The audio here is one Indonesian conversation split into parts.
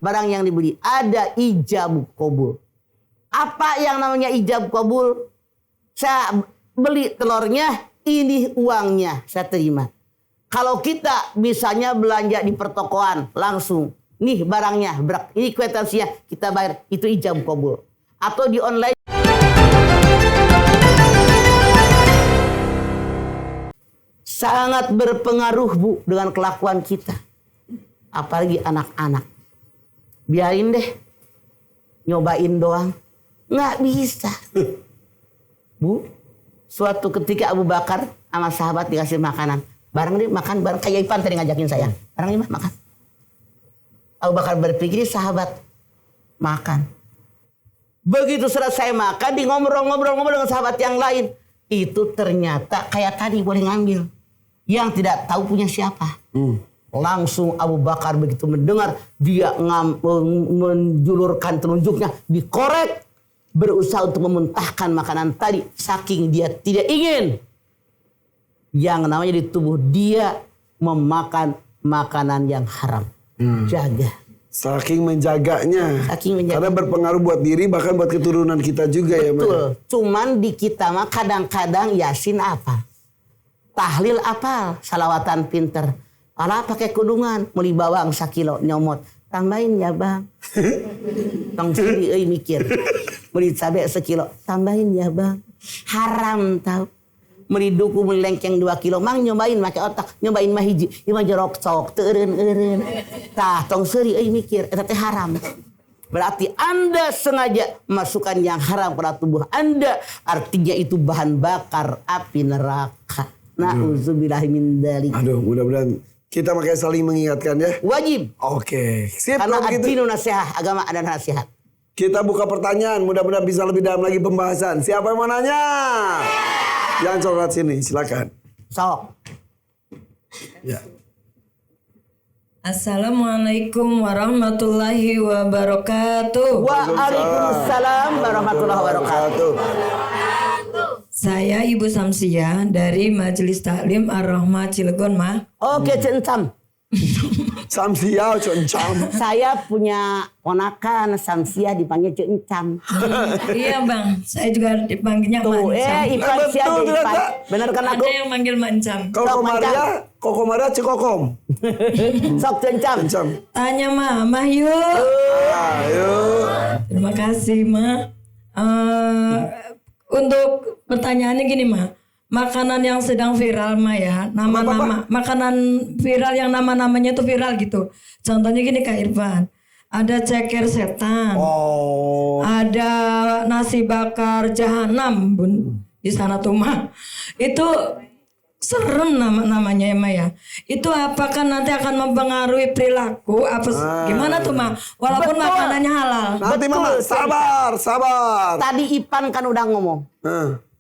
barang yang dibeli ada ijab kabul. Apa yang namanya ijab kabul? Saya beli telurnya, ini uangnya saya terima. Kalau kita misalnya belanja di pertokoan langsung, nih barangnya, ini kwitansinya kita bayar, itu ijab kabul. Atau di online. Sangat berpengaruh Bu dengan kelakuan kita. Apalagi anak-anak. Biarin deh. Nyobain doang. Nggak bisa. Bu, suatu ketika Abu Bakar sama sahabat dikasih makanan. Barang ini makan, barang kayak Ipan tadi ngajakin saya. Barang ini makan. Abu Bakar berpikir sahabat makan. Begitu selesai makan, di ngobrol-ngobrol dengan sahabat yang lain. Itu ternyata kayak tadi boleh ngambil. Yang tidak tahu punya siapa. Langsung Abu Bakar begitu mendengar, dia menjulurkan telunjuknya, dikorek. Berusaha untuk memuntahkan makanan tadi. Saking dia tidak ingin. Yang namanya di tubuh dia memakan makanan yang haram. Jaga. Saking menjaganya. Karena berpengaruh buat diri, bahkan buat keturunan kita juga. Betul. Ya. Betul. Cuman di kita mah kadang-kadang Yasin apa? Tahlil apal, salawatan pinter. Alah pakai kudungan, beli bawang 1 kilo nyomot. Tambahin ya bang. Tong sendiri mikir. Beli cabai 1 kilo. Tambahin ya bang. Haram tau. Beli duku, beli lengkeng 2 kilo. Mang nyobain pakai otak. Nyobain mah hiji. Ima jorok sok. Teureun. Tah tong seri mikir. Eta teh haram. Berarti Anda sengaja masukkan yang haram pada tubuh Anda. Artinya itu bahan bakar api neraka. Na'udzubillahi min dzalik. Aduh, mudah-mudahan kita makanya saling mengingatkan ya. Wajib. Oke. Sip. Karena ad-dinu nasihat, agama ada nasihat. Kita buka pertanyaan, mudah-mudahan bisa lebih dalam lagi pembahasan. Siapa yang mau nanya? Yang coklat sini, silakan. Sok. Ya. Assalamualaikum warahmatullahi wabarakatuh. Waalaikumsalam warahmatullahi wabarakatuh. Saya Ibu Samsia dari Majelis Taklim Ar-Rahmah Cilegon, Ma. Oke, Cencam. Samsia, Cencam. Saya punya ponakan Samsia dipanggil Cencam. Iya, Bang. Saya juga dipanggilnya Tuh, Mancam. Ipan Sia betul, Ipan. ternyata. Bener kan aku? Ada yang manggil Mancam. Koko Maria, Cikokom. Sok Cencam. Cencam. Tanya Mama yuk. Ayo. Terima kasih, Ma. Untuk pertanyaannya gini, Ma. Makanan yang sedang viral, Ma ya. Nama-nama. Makanan viral yang nama-namanya tuh viral gitu. Contohnya gini Kak Irfan. Ada ceker setan. Oh. Ada nasi bakar jahanam, Bun. Di sana tuh, Ma. Itu serem namanya ya, Ma ya. Itu apakah nanti akan mempengaruhi perilaku? Gimana tuh, Ma? Walaupun Betul. makanannya halal. Nanti Betul, Mama, sabar. Tadi Ipan kan udah ngomong.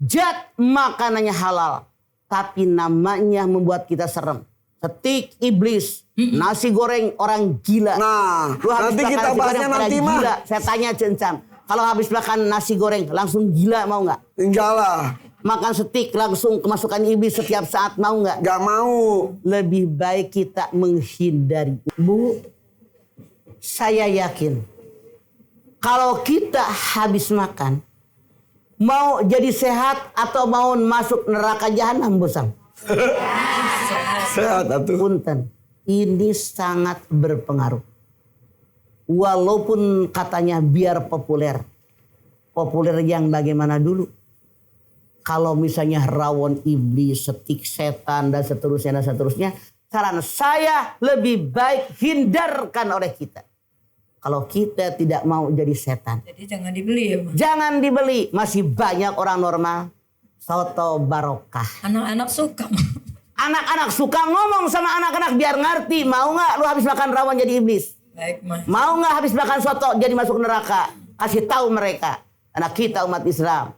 Zat makanannya halal. Tapi namanya membuat kita serem. Steak iblis. Nasi goreng orang gila. Nah, Lu habis nanti makan kita nasi goreng bahasnya pada nanti, Ma. gila. Saya tanya Cencam. Kalau habis makan nasi goreng langsung gila mau nggak? Enggak lah. Makan steak langsung kemasukan iblis setiap saat mau nggak? Enggak mau. Lebih baik kita menghindari. Bu, saya yakin kalau kita habis makan mau jadi sehat atau mau masuk neraka jahanam, Bosang? Sehat atuh. Punten, ini sangat berpengaruh. Walaupun katanya biar populer. Populer yang bagaimana dulu? Kalau misalnya rawon iblis, steak setan dan seterusnya. Saran saya lebih baik hindarkan oleh kita. Kalau kita tidak mau jadi setan. Jadi jangan dibeli ya, Ma. Jangan dibeli. Masih banyak orang normal. Soto barokah. Anak-anak suka, Ma. Anak-anak suka ngomong sama anak-anak biar ngerti. Mau nggak lu habis makan rawon jadi iblis? Baik, Ma. Mau nggak habis makan soto jadi masuk neraka? Kasih tahu mereka. Anak kita umat Islam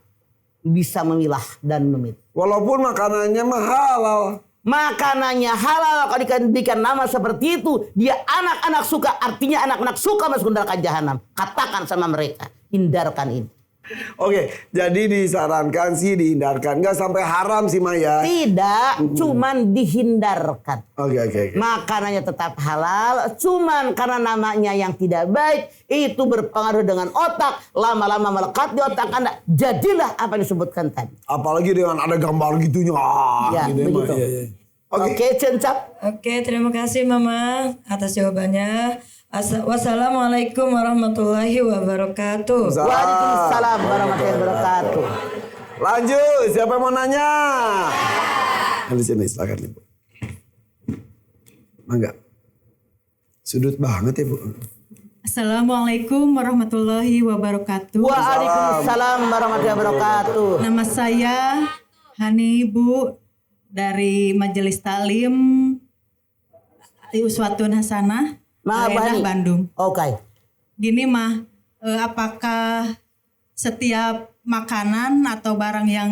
bisa memilah dan memilih. Walaupun makanannya mah halal. Makanannya halal, kalau diberikan nama seperti itu, dia anak-anak suka, artinya anak-anak suka masuk neraka jahanam. Katakan sama mereka, hindarkan ini. Oke, jadi disarankan sih dihindarkan. Nggak sampai haram sih Maya. Tidak, cuman dihindarkan. Oke. Makanannya tetap halal, cuman karena namanya yang tidak baik, itu berpengaruh dengan otak, lama-lama melekat di otak Anda. Jadilah apa yang disebutkan tadi. Apalagi dengan ada gambar gitunya. Ya, Gitu begitu. Iya. Oke, Cencap. Oke, terima kasih Mama atas jawabannya. Wassalamualaikum warahmatullahi wabarakatuh. Waalaikumsalam warahmatullahi wabarakatuh. Lanjut, siapa yang mau nanya? Di sini, silakan Ibu. Mangga. Sudut banget ya Bu. Assalamualaikum warahmatullahi wabarakatuh. Waalaikumsalam warahmatullahi wabarakatuh. Nama saya Hani Bu dari Majelis Taklim Uswatun Hasanah, daerah Bandung. Oke. Gini mah, apakah setiap makanan atau barang yang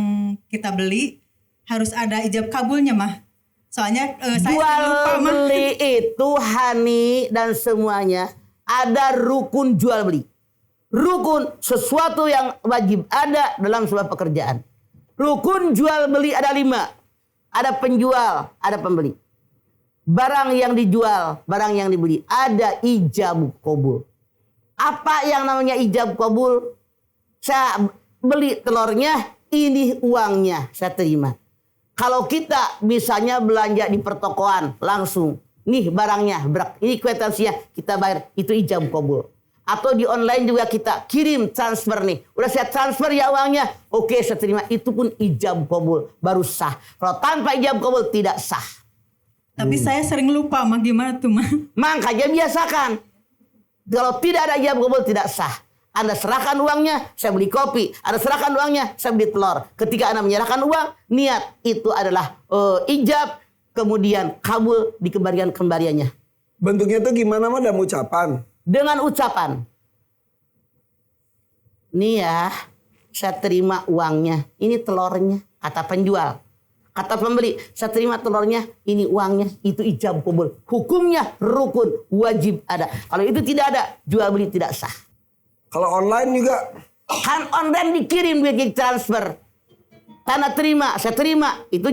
kita beli harus ada ijab kabulnya mah? Soalnya saya Jual lupa mah. beli itu Hani dan semuanya ada rukun jual beli. Rukun sesuatu yang wajib ada dalam sebuah pekerjaan. Rukun jual beli ada 5. Ada penjual, ada pembeli. Barang yang dijual, barang yang dibeli, ada ijab kabul. Apa yang namanya ijab kabul? Saya beli telurnya, ini uangnya, saya terima. Kalau kita misalnya belanja di pertokoan langsung, nih barangnya, ini kwitansinya, kita bayar, itu ijab kabul. Atau di online juga kita kirim transfer nih. Udah saya transfer ya uangnya. Oke, saya terima. Itu pun ijab kabul, baru sah. Kalau tanpa ijab kabul tidak sah. Tapi saya sering lupa mah, gimana tuh mah? Makanya biasakan. Kalau tidak ada ijab kabul tidak sah. Anda serahkan uangnya, saya beli kopi. Anda serahkan uangnya, saya beli telur. Ketika Anda menyerahkan uang, niat itu adalah ijab, kemudian kabul dikembalikan kembaliannya. Bentuknya tuh gimana mah dalam ucapan? Dengan ucapan, nih ya, saya terima uangnya, ini telurnya, kata penjual. Kata pembeli, saya terima telurnya, ini uangnya, itu ijab kabul. Hukumnya rukun, wajib ada. Kalau itu tidak ada, jual beli tidak sah. Kalau online juga? Kan online dikirim duit transfer. Tanda terima, saya terima. Itu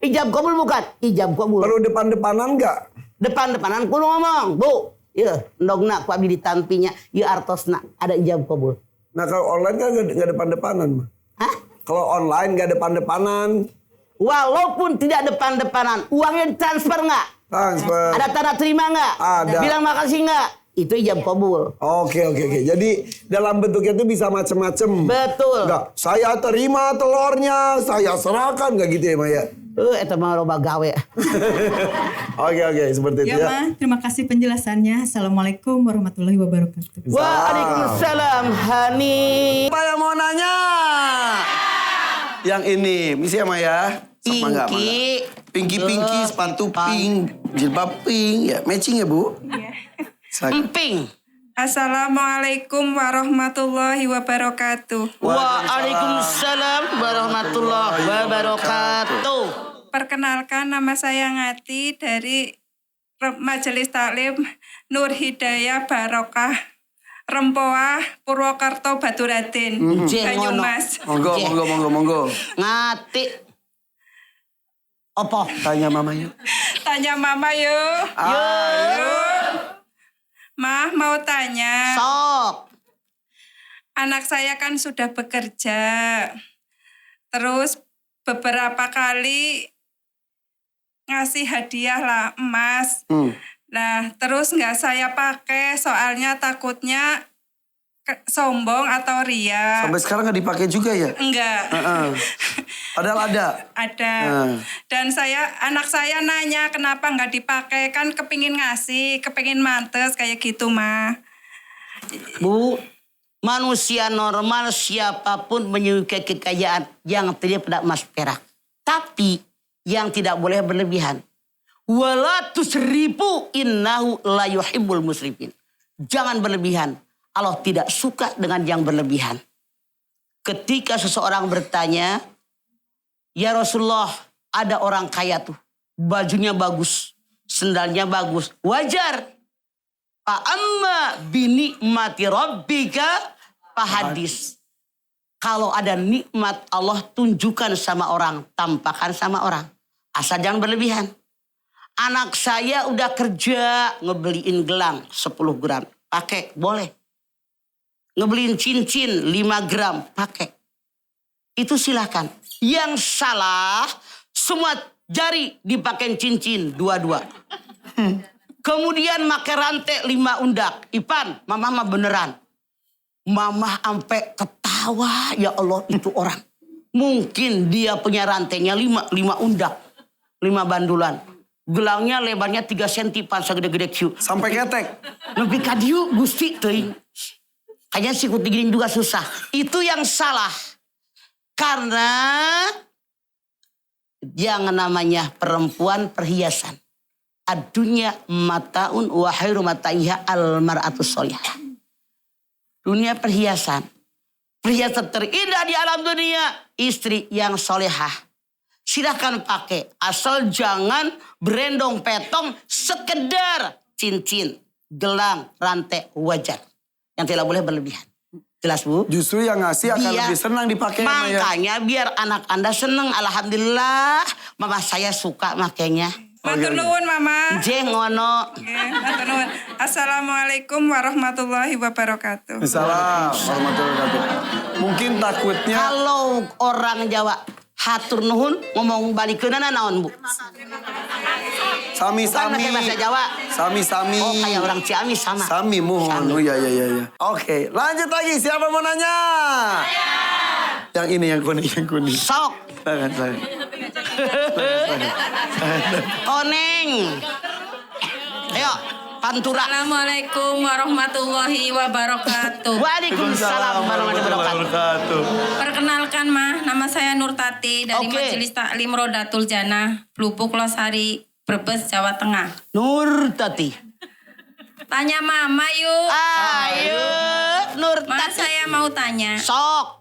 ijab kabul bukan? Ijab kabul. Perlu depan-depanan nggak? Depan-depanan kudu ngomong, Bu. Ya, ndogna ku abdi ditampinya, ya artosna ada ijab kabul. Nah kalau online kan nggak depan-depanan mah. Hah? Kalau online nggak depan-depanan. Walaupun tidak depan-depanan, uangnya ditransfer nggak? Transfer. Ada tanda terima nggak? Ada. Bilang makasih nggak? Itu ijab kabul. Oke. Jadi dalam bentuknya itu bisa macam-macam. Betul. Enggak, saya terima telurnya, saya serahkan nggak gitu ya Maya? Itu mah loba gawe. Oke, seperti itu Ya ya. mah, terima kasih penjelasannya. Assalamualaikum warahmatullahi wabarakatuh. Waalaikumsalam, Hani. Siapa yang mau nanya? Yang ini, misi ya Maya? Pinky, sepatu pink, jilbab pink, ya matching ya Bu? Iya. Emping. Assalamualaikum warahmatullahi wabarakatuh. Waalaikumsalam warahmatullahi wabarakatuh. Perkenalkan, nama saya Ngati dari Majelis Taklim Nur Hidayah Barokah Rempoah Purwokerto Baturaden Banyumas. Monggo. Ngati. Apa? Tanya mama yuk. Tanya mama yuk. Mah mau tanya. Sok. Anak saya kan sudah bekerja. Terus beberapa kali ngasih hadiah lah emas. Nah terus nggak saya pakai soalnya takutnya sombong atau ria. Sampai sekarang nggak dipakai juga ya? Enggak. Padahal ada. Ada. Dan anak saya nanya kenapa nggak dipakai, kan kepingin ngasih, kepingin mantes kayak gitu mah. Bu, manusia normal siapapun menyukai kekayaan yang terdiri pada emas perak. Tapi yang tidak boleh berlebihan. Wala tusrifu innahu la yuhibbul musrifin. Jangan berlebihan. Allah tidak suka dengan yang berlebihan. Ketika seseorang bertanya, ya Rasulullah, ada orang kaya tuh. Bajunya bagus, sendalnya bagus. Wajar. Fa'amma binikmati rabbika fahadis. Kalau ada nikmat Allah tunjukkan sama orang, tampakkan sama orang. Asal jangan berlebihan. Anak saya udah kerja ngebeliin gelang 10 gram. Pakai, boleh. Ngebeliin cincin 5 gram, pakai. Itu silakan. Yang salah, semua jari dipakai cincin 2-2. Kemudian pakai rantai 5 undak. Ipan, mama mah beneran. Mama sampai ketawa, ya Allah itu orang. Mungkin dia punya rantainya 5 undak. 5 bandulan. Gelangnya lebarnya 3 cm pan segede-gede kieu. Sampai ketek. Lebih kadiu gusti teuing. Kayaknya si kutigin juga susah. Itu yang salah. Karena yang namanya perempuan perhiasan. Adunya mataun wa khairu mataiha al mar'atus sholihah. Dunia perhiasan. Perhiasan terindah di alam dunia. Istri yang solehah. Silahkan pakai. Asal jangan berendong petong sekedar cincin, gelang, rantai, wajar. Yang tidak boleh berlebihan. Jelas Bu? Justru yang ngasih akan lebih senang dipakai. Makanya biar anak Anda senang. Alhamdulillah. Mama saya suka makainya. Matur nuwun Mama. Jeng ngono. Matur nuwun. Assalamualaikum warahmatullahi wabarakatuh. Salam warahmatullahi wabarakatuh. Mungkin takutnya. Kalau orang Jawa hatur nuhun ngomong balikeunana naon Bu? Sami-sami. Bukan pakai bahasa Jawa. Sami-sami. Oh kayak orang Ciamis sama. Sami mohon. Sami. Oh ya. Oke, lanjut lagi. Siapa mau nanya? Yang ini yang kuning. Sok. Saya. Koneng. Ayo, Pantura. Assalamualaikum warahmatullahi wabarakatuh. Waalaikumsalam warahmatullahi wabarakatuh. Perkenalkan nama saya Nur Tati dari Oke. Majelis Taklim Rodatul Jannah, Lubuk Losari, Brebes, Jawa Tengah. Nur Tati. Tanya Mama yuk. Ayo, Nur Mas, Tati. saya mau tanya, Sok.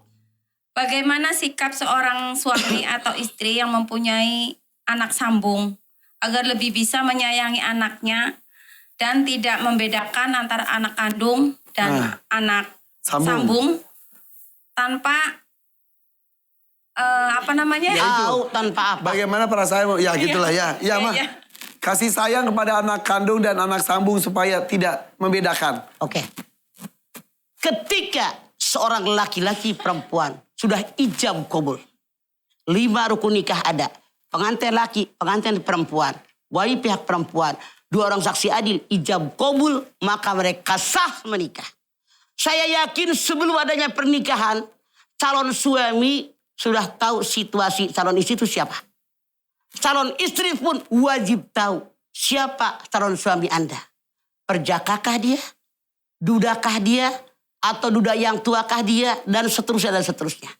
bagaimana sikap seorang suami atau istri yang mempunyai anak sambung agar lebih bisa menyayangi anaknya dan tidak membedakan antara anak kandung dan anak sambung tanpa Tahu tanpa apa. Bagaimana perasaan? Ya gitulah ya. Ya mah. Iya. Kasih sayang kepada anak kandung dan anak sambung supaya tidak membedakan. Oke. Ketika seorang laki-laki perempuan sudah ijab kabul. 5 rukun nikah ada. Pengantin laki, pengantin perempuan. Wali pihak perempuan. 2 orang saksi adil, ijab kabul, maka mereka sah menikah. Saya yakin sebelum adanya pernikahan, calon suami sudah tahu situasi calon istri itu siapa. Calon istri pun wajib tahu siapa calon suami Anda. Perjakakah dia? Dudakah dia? Atau duda yang tuakah dia? Dan seterusnya.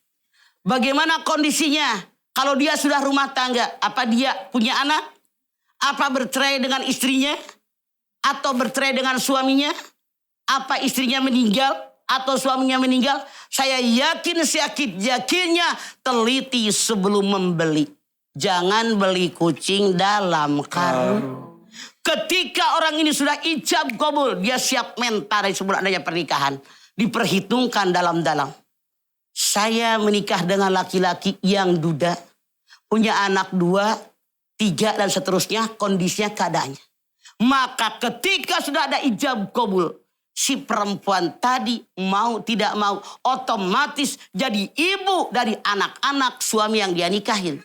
Bagaimana kondisinya? Kalau dia sudah rumah tangga, apa dia punya anak? Apa bercerai dengan istrinya? Atau bercerai dengan suaminya? Apa istrinya meninggal? Atau suaminya meninggal? Saya yakin seyakin-yakinnya teliti sebelum membeli. Jangan beli kucing dalam karung. Ketika orang ini sudah ijab kabul, dia siap mental dari sebelum adanya pernikahan. Diperhitungkan dalam-dalam. Saya menikah dengan laki-laki yang duda. Punya anak 2, 3 dan seterusnya. Kondisinya keadaannya. Maka ketika sudah ada ijab kabul. Si perempuan tadi mau tidak mau. Otomatis jadi ibu dari anak-anak suami yang dia nikahin.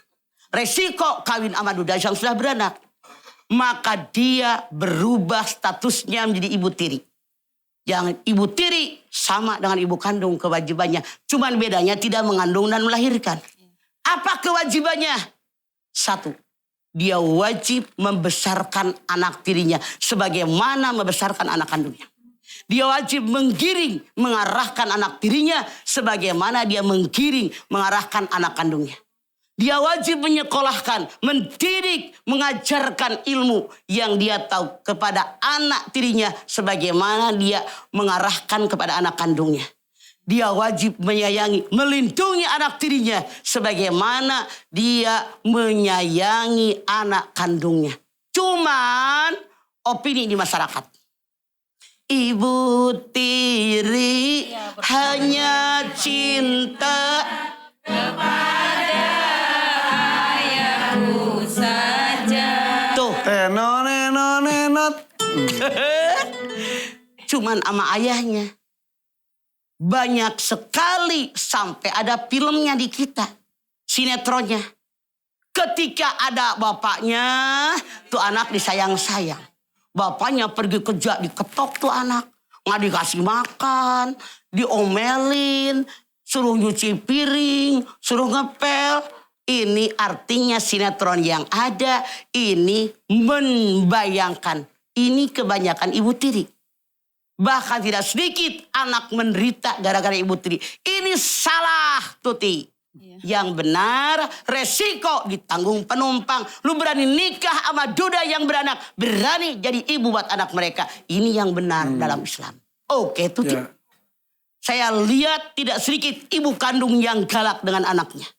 Resiko kawin sama duda yang sudah beranak. Maka dia berubah statusnya menjadi ibu tiri. Yang ibu tiri sama dengan ibu kandung kewajibannya. Cuman bedanya tidak mengandung dan melahirkan. Apa kewajibannya? 1. Dia wajib membesarkan anak tirinya. Sebagaimana membesarkan anak kandungnya. Dia wajib menggiring, mengarahkan anak tirinya. Sebagaimana dia menggiring, mengarahkan anak kandungnya. Dia wajib menyekolahkan, mendidik, mengajarkan ilmu yang dia tahu kepada anak tirinya. Sebagaimana dia mengarahkan kepada anak kandungnya. Dia wajib menyayangi, melindungi anak tirinya. Sebagaimana dia menyayangi anak kandungnya. Cuman opini di masyarakat. Ibu tiri hanya cinta Kepada ayahku saja. tuh. Nenot. Cuman sama ayahnya. Banyak sekali sampai ada filmnya di kita. Sinetronnya. Ketika ada bapaknya, tuh anak disayang-sayang. Bapaknya pergi kerja, diketok tuh anak. Nggak dikasih makan, diomelin, suruh nyuci piring, suruh ngepel. Ini artinya sinetron yang ada, ini membayangkan. Ini kebanyakan ibu tiri. Bahkan tidak sedikit anak menderita gara-gara ibu tiri. Ini salah, Tuti. Yang benar, resiko ditanggung penumpang. Lu berani nikah sama duda yang beranak. Berani jadi ibu buat anak mereka. Ini yang benar dalam Islam. Oke, Tuti. Ya. Saya lihat tidak sedikit ibu kandung yang galak dengan anaknya.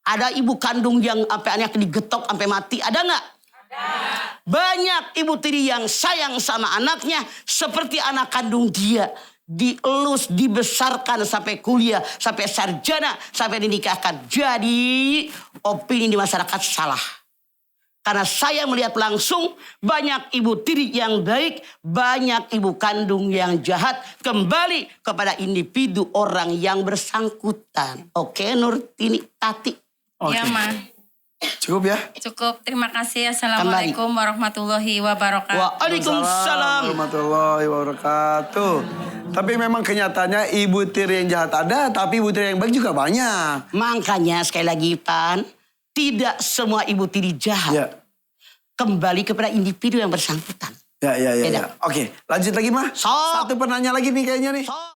Ada ibu kandung yang sampai anaknya digetok sampai mati. Ada nggak? Banyak ibu tiri yang sayang sama anaknya seperti anak kandung dia. Dielus, dibesarkan sampai kuliah, sampai sarjana, sampai dinikahkan. Jadi opini di masyarakat salah. Karena saya melihat langsung banyak ibu tiri yang baik, banyak ibu kandung yang jahat. Kembali kepada individu orang yang bersangkutan. Oke, Nurtini Tati. Iya, Ma. Cukup ya? Cukup. Terima kasih. Assalamualaikum warahmatullahi wabarakatuh. Waalaikumsalam. Warahmatullahi wabarakatuh. Tapi memang kenyataannya ibu tiri yang jahat ada, tapi ibu tiri yang baik juga banyak. Makanya sekali lagi Pan, tidak semua ibu tiri jahat. Ya. Kembali kepada individu yang bersangkutan. Ya. Beda. Oke, lanjut lagi mah. Sok. Satu penanya lagi nih kayaknya nih. So-